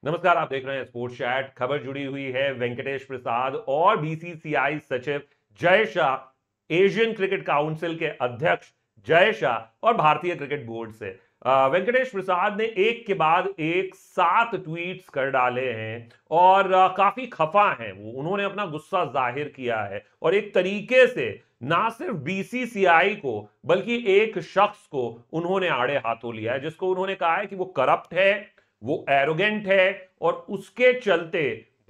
नमस्कार, आप देख रहे हैं स्पोर्ट्स चैट। खबर जुड़ी हुई है वेंकटेश प्रसाद और बीसीसीआई सचिव Jay Shah, Asian cricket council के अध्यक्ष जय शाह और भारतीय क्रिकेट बोर्ड से। वेंकटेश प्रसाद ने एक के बाद एक 7 ट्वीट्स कर डाले हैं और काफी खफा हैं। उन्होंने अपना गुस्सा जाहिर किया है और एक तरीके से ना सिर्फ बीसीसीआई को बल्कि एक शख्स को उन्होंने आड़े हाथों लिया है, जिसको उन्होंने कहा है कि वो करप्ट है, वो एरोगेंट है और उसके चलते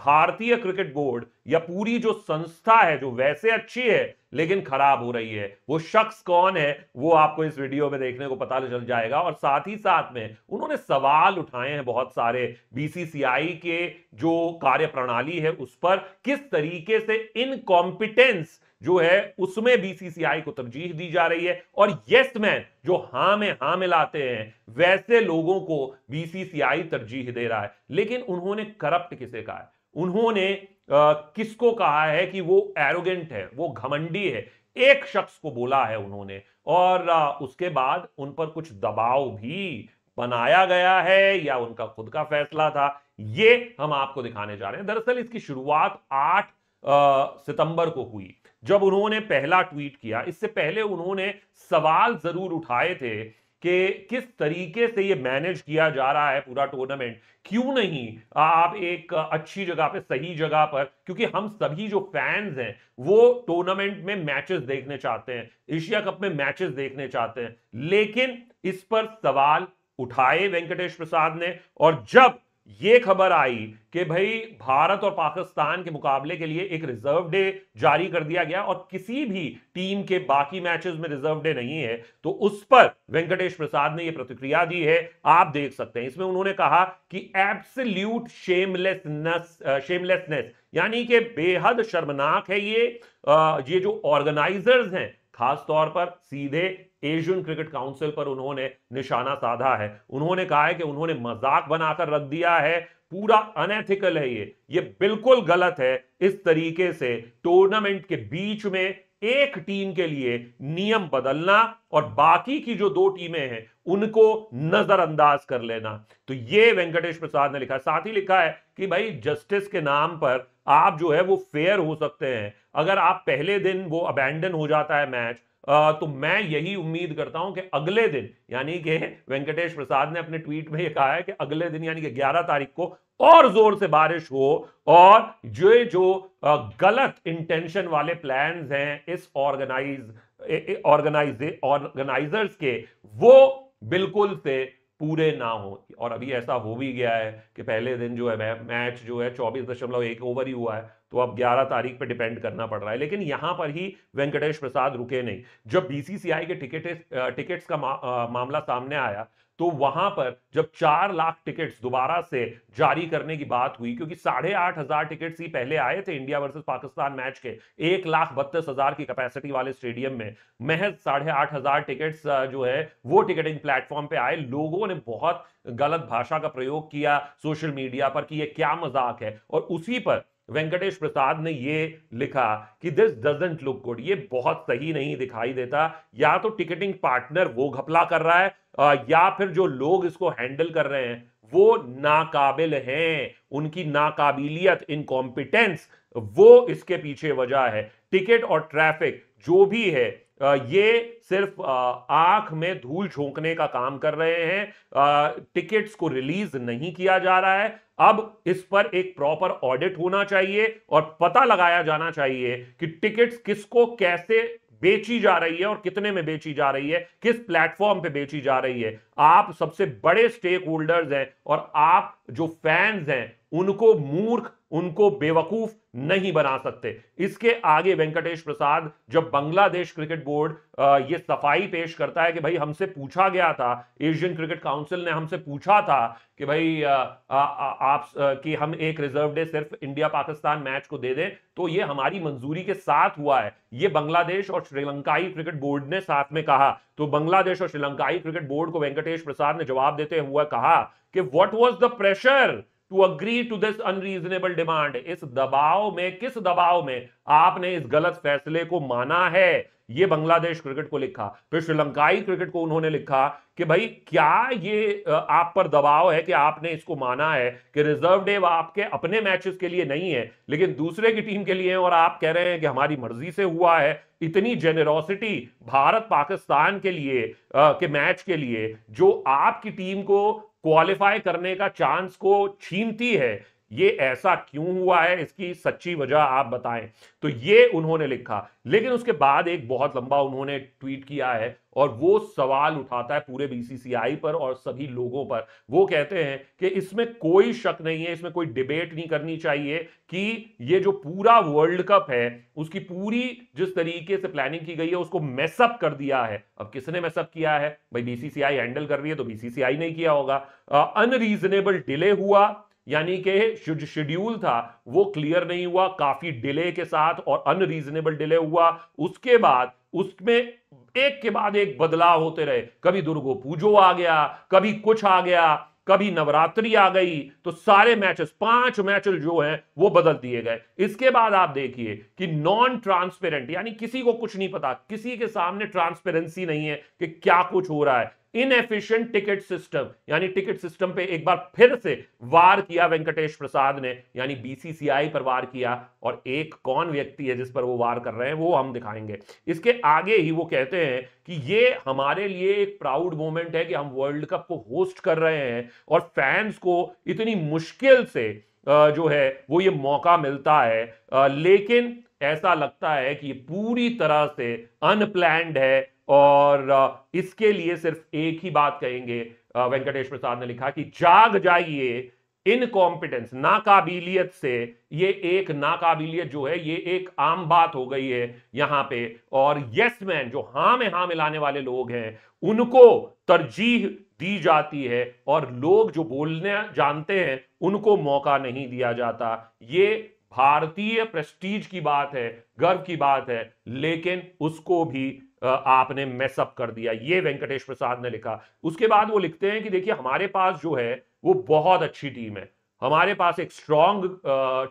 भारतीय क्रिकेट बोर्ड या पूरी जो संस्था है जो वैसे अच्छी है लेकिन खराब हो रही है। वो शख्स कौन है वो आपको इस वीडियो में देखने को पता चल जाएगा। और साथ ही साथ में उन्होंने सवाल उठाए हैं बहुत सारे बीसीसीआई के जो कार्य प्रणाली है उस पर, किस तरीके से इनकॉम्पिटेंस जो है उसमें बीसीसीआई को तरजीह दी जा रही है और यस मैन जो हां में हां मिलाते हैं वैसे लोगों को बीसीसीआई तरजीह दे रहा है। लेकिन उन्होंने करप्ट किसे कहा है? उन्होंने किसको कहा है कि वो एरोगेंट है, वो घमंडी है? एक शख्स को बोला है उन्होंने और उसके बाद उन पर कुछ दबाव भी बनाया गया है या उनका खुद का फैसला था, ये हम आपको दिखाने जा रहे हैं। दरअसल इसकी शुरुआत 8 सितंबर को हुई जब उन्होंने पहला ट्वीट किया। इससे पहले उन्होंने सवाल जरूर उठाए थे कि किस तरीके से ये मैनेज किया जा रहा है पूरा टूर्नामेंट, क्यों नहीं आप एक अच्छी जगह पे, सही जगह पर, क्योंकि हम सभी जो फैंस हैं वो टूर्नामेंट में मैचेस देखने चाहते हैं, एशिया कप में मैचेस देखने चाहते हैं। लेकिन इस पर सवाल उठाए वेंकटेश प्रसाद ने और जब यह खबर आई कि भाई भारत और पाकिस्तान के मुकाबले के लिए एक रिजर्व डे जारी कर दिया गया और किसी भी टीम के बाकी मैचेस में रिजर्व डे नहीं है, तो उस पर वेंकटेश प्रसाद ने यह प्रतिक्रिया दी है। आप देख सकते हैं इसमें उन्होंने कहा कि एब्सोल्यूट शेमलेसनेस, यानी कि बेहद शर्मनाक है ये जो ऑर्गेनाइजर्स हैं, खास तौर पर सीधे एशियन क्रिकेट काउंसिल पर उन्होंने निशाना साधा है। उन्होंने कहा है कि उन्होंने मजाक बनाकर रख दिया है, पूरा अनएथिकल है, ये बिल्कुल गलत है इस तरीके से टूर्नामेंट के बीच में एक टीम के लिए नियम बदलना और बाकी की जो 2 टीमें हैं उनको नजरअंदाज कर लेना। तो ये वेंकटेश प्रसाद ने लिखा है। साथ ही लिखा है कि भाई जस्टिस के नाम पर आप जो है वो फेयर हो सकते हैं, अगर आप पहले दिन वो अबैंडन हो जाता है मैच, तो मैं यही उम्मीद करता हूं कि अगले दिन, यानी कि वेंकटेश प्रसाद ने अपने ट्वीट में यह कहा है कि अगले दिन यानी कि 11 तारीख को और जोर से बारिश हो और जो गलत इंटेंशन वाले प्लान्स हैं इस ऑर्गेनाइजर्स के, वो बिल्कुल से पूरे ना हो। और अभी ऐसा हो भी गया है कि पहले दिन जो है मैच जो है 24.1 ओवर ही हुआ है, तो अब 11 तारीख पे डिपेंड करना पड़ रहा है। लेकिन यहां पर ही वेंकटेश प्रसाद रुके नहीं। जब बीसीसीआई के टिकट्स का मामला सामने आया तो वहां पर जब 4 लाख टिकट्स दोबारा से जारी करने की बात हुई, क्योंकि 8,500 टिकट्स ही पहले आए थे इंडिया वर्सेस पाकिस्तान मैच के 1,32,000 की कैपेसिटी वाले स्टेडियम में, महज 8,500 टिकट्स जो है वो टिकटिंग प्लेटफॉर्म पे आए। लोगों ने बहुत गलत भाषा का प्रयोग किया सोशल मीडिया पर कि ये क्या मजाक है, और उसी पर वेंकटेश प्रसाद ने यह लिखा कि दिस डजंट लुक गुड, ये बहुत सही नहीं दिखाई देता। या तो टिकटिंग पार्टनर वो घपला कर रहा है या फिर जो लोग इसको हैंडल कर रहे हैं वो नाकाबिल हैं, उनकी नाकाबिलियत, इनकॉम्पिटेंस, वो इसके पीछे वजह है। टिकट और ट्रैफिक जो भी है ये सिर्फ आंख में धूल झोंकने का काम कर रहे हैं। टिकट्स को रिलीज नहीं किया जा रहा है। अब इस पर एक प्रॉपर ऑडिट होना चाहिए और पता लगाया जाना चाहिए कि टिकट्स किसको कैसे बेची जा रही है और कितने में बेची जा रही है, किस प्लेटफॉर्म पे बेची जा रही है। आप सबसे बड़े स्टेक होल्डर्स हैं और आप जो फैंस हैं उनको मूर्ख, उनको बेवकूफ नहीं बना सकते। इसके आगे वेंकटेश प्रसाद जब बांग्लादेश क्रिकेट बोर्ड ये सफाई पेश करता है कि भाई हमसे पूछा गया था, एशियन क्रिकेट काउंसिल ने हमसे पूछा था कि भाई आप कि हम एक रिजर्व डे सिर्फ इंडिया पाकिस्तान मैच को दे दें, तो ये हमारी मंजूरी के साथ हुआ है। ये बांग्लादेश और श्रीलंकाई क्रिकेट बोर्ड ने साथ में कहा। तो बांग्लादेश और श्रीलंकाई क्रिकेट बोर्ड को वेंकटेश प्रसाद ने जवाब देते हुए कहा कि what was the pressure, to agree to this unreasonable demand, इस दबाव में, किस दबाव में आपने इस गलत फैसले को माना है, ये बांग्लादेश क्रिकेट को लिखा। फिर श्रीलंकाई क्रिकेट को उन्होंने लिखा कि भाई क्या ये आप पर दबाव है कि आपने इसको माना है कि रिजर्व डे आपके अपने मैचेस के लिए नहीं है लेकिन दूसरे की टीम के लिए है, और आप कह रहे हैं कि हमारी मर्जी से हुआ है। इतनी जेनेरोसिटी भारत पाकिस्तान के लिए के मैच के लिए जो आपकी टीम को क्वालिफाई करने का चांस को छीनती है, ये ऐसा क्यों हुआ है, इसकी सच्ची वजह आप बताएं। तो ये उन्होंने लिखा। लेकिन उसके बाद एक बहुत लंबा उन्होंने ट्वीट किया है और वो सवाल उठाता है पूरे बीसीसीआई पर और सभी लोगों पर। वो कहते हैं कि इसमें कोई शक नहीं है, इसमें कोई डिबेट नहीं करनी चाहिए कि ये जो पूरा वर्ल्ड कप है उसकी पूरी जिस तरीके से प्लानिंग की गई है उसको मेसअप कर दिया है। अब किसने मेसअप किया है भाई? बीसीसीआई हैंडल कर रही है तो बीसीसीआई नहीं किया होगा। अनरीजनेबल डिले हुआ, यानी कि जो शेड्यूल था वो क्लियर नहीं हुआ, काफी डिले के साथ और अनरीजनेबल डिले हुआ। उसके बाद उसमें एक के बाद एक बदलाव होते रहे, कभी दुर्गो पूजो आ गया, कभी कुछ आ गया, कभी नवरात्रि आ गई, तो सारे मैचेस 5 मैचेस जो हैं वो बदल दिए गए। इसके बाद आप देखिए कि नॉन ट्रांसपेरेंट, यानी किसी को कुछ नहीं पता, किसी के सामने ट्रांसपेरेंसी नहीं है कि क्या कुछ हो रहा है। इनएफिशिएंट टिकट सिस्टम, यानी टिकट सिस्टम पे एक बार फिर से वार किया वेंकटेश प्रसाद ने, यानी बीसीसीआई पर वार किया। और एक कौन व्यक्ति है जिस पर वो वार कर रहे हैं वो हम दिखाएंगे। इसके आगे ही वो कहते हैं कि ये हमारे लिए एक प्राउड मोमेंट है कि हम वर्ल्ड कप को होस्ट कर रहे हैं और फैंस को इतनी मुश्किल से जो है वो ये मौका मिलता है, लेकिन ऐसा लगता है कि ये पूरी तरह से अनप्लैंड है। और इसके लिए सिर्फ एक ही बात कहेंगे, वेंकटेश प्रसाद ने लिखा कि जाग जाइए, इनकॉम्पिटेंस, नाकाबिलियत से, ये एक नाकाबिलियत जो है ये एक आम बात हो गई है यहां पे। और यस मैन, जो हां में हां मिलाने वाले लोग हैं, उनको तरजीह दी जाती है और लोग जो बोलने जानते हैं उनको मौका नहीं दिया जाता। ये भारतीय प्रेस्टीज की बात है, गर्व की बात है, लेकिन उसको भी आपने मेसअप कर दिया, ये वेंकटेश प्रसाद ने लिखा। उसके बाद वो लिखते हैं कि देखिए हमारे पास जो है वो बहुत अच्छी टीम है, हमारे पास एक स्ट्रांग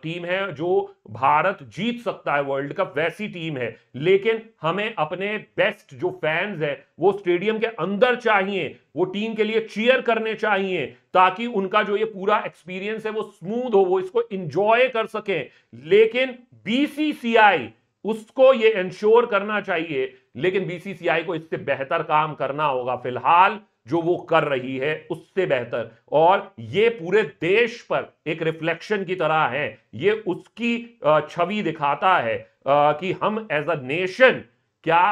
टीम है जो भारत जीत सकता है वर्ल्ड कप, वैसी टीम है। लेकिन हमें अपने बेस्ट जो फैंस है वो स्टेडियम के अंदर चाहिए, वो टीम के लिए चीयर करने चाहिए ताकि उनका जो ये पूरा एक्सपीरियंस है वो स्मूथ हो, वो इसको इंजॉय कर सकें। लेकिन बीसीसीआई उसको ये इंश्योर करना चाहिए, लेकिन बीसीसीआई को इससे बेहतर काम करना होगा। फिलहाल जो वो कर रही है उससे बेहतर, और ये पूरे देश पर एक रिफ्लेक्शन की तरह है, ये उसकी छवि दिखाता है कि हम एज अ नेशन क्या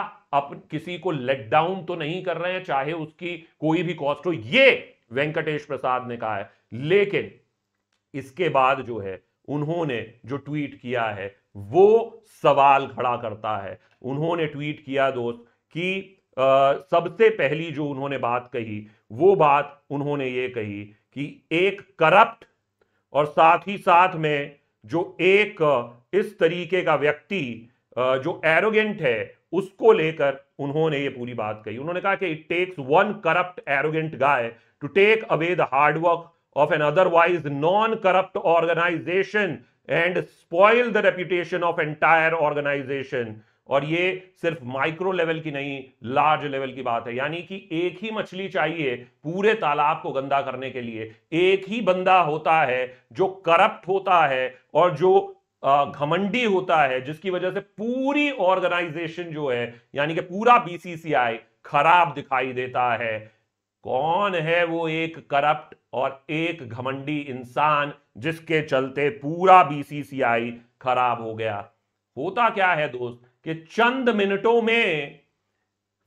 किसी को लेट डाउन तो नहीं कर रहे हैं, चाहे उसकी कोई भी कॉस्ट हो। ये वेंकटेश प्रसाद ने कहा है। लेकिन इसके बाद जो है उन्होंने जो ट्वीट किया है वो सवाल खड़ा करता है। उन्होंने ट्वीट किया दोस्त कि सबसे पहली जो उन्होंने बात कही वो बात उन्होंने ये कही कि एक करप्ट और साथ ही साथ में जो एक इस तरीके का व्यक्ति जो एरोगेंट है उसको लेकर उन्होंने ये पूरी बात कही। उन्होंने कहा कि it takes one corrupt arrogant guy to take away the hard work of an otherwise non-corrupt organization and spoil the reputation of entire organization। और ये सिर्फ माइक्रो लेवल की नहीं, लार्ज लेवल की बात है। यानी कि एक ही मछली चाहिए पूरे तालाब को गंदा करने के लिए, एक ही बंदा होता है जो करप्ट होता है और जो घमंडी होता है, जिसकी वजह से पूरी ऑर्गेनाइजेशन जो है यानी कि पूरा बीसीसीआई खराब दिखाई देता है। कौन है वो एक करप्ट और एक घमंडी इंसान जिसके चलते पूरा बीसीसीआई खराब हो गया? होता क्या है दोस्त कि चंद मिनटों में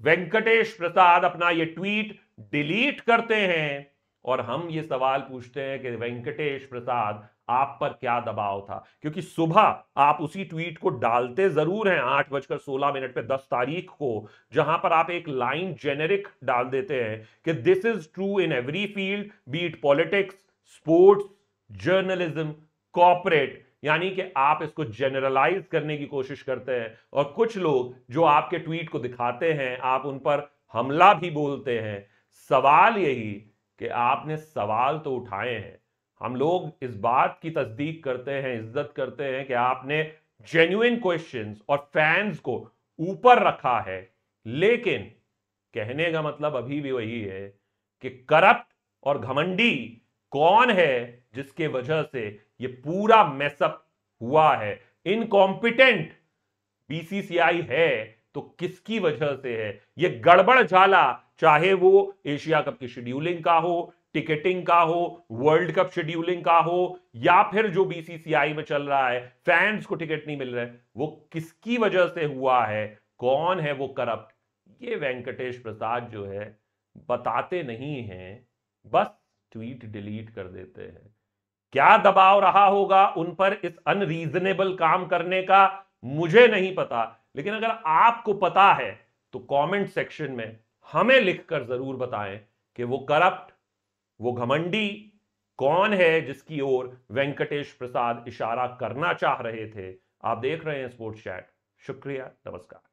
वेंकटेश प्रसाद अपना ये ट्वीट डिलीट करते हैं और हम ये सवाल पूछते हैं कि वेंकटेश प्रसाद आप पर क्या दबाव था? क्योंकि सुबह आप उसी ट्वीट को डालते जरूर हैं 8:16 पे 10 तारीख को, जहां पर आप एक लाइन जेनेरिक डाल देते हैं कि this is true in every field, B it politics, sports, journalism, corporate. यानी कि आप इसको जनरलाइज करने की कोशिश करते हैं और कुछ लोग जो आपके ट्वीट को दिखाते हैं आप उन पर हमला भी बोलते हैं। सवाल यही कि आपने सवाल तो उठाए हैं, हम लोग इस बात की तस्दीक करते हैं, इज्जत करते हैं कि आपने जेन्युइन क्वेश्चंस और फैंस को ऊपर रखा है, लेकिन कहने का मतलब अभी भी वही है कि करप्ट और घमंडी कौन है जिसके वजह से ये पूरा मैसअप हुआ है। इनकॉम्पिटेंट बीसीसीआई है तो किसकी वजह से है ये गड़बड़ झाला, चाहे वो एशिया कप की शेड्यूलिंग का हो, टिकटिंग का हो, वर्ल्ड कप शेड्यूलिंग का हो, या फिर जो बीसीसीआई में चल रहा है फैंस को टिकट नहीं मिल रहे, वो किसकी वजह से हुआ है, कौन है वो करप्ट, ये वेंकटेश प्रसाद जो है बताते नहीं हैं, बस ट्वीट डिलीट कर देते हैं। क्या दबाव रहा होगा उन पर इस अनरीजनेबल काम करने का मुझे नहीं पता, लेकिन अगर आपको पता है तो कमेंट सेक्शन में हमें लिखकर जरूर बताएं कि वो करप्ट, वो घमंडी कौन है जिसकी ओर वेंकटेश प्रसाद इशारा करना चाह रहे थे। आप देख रहे हैं स्पोर्ट्स चैट। शुक्रिया, नमस्कार।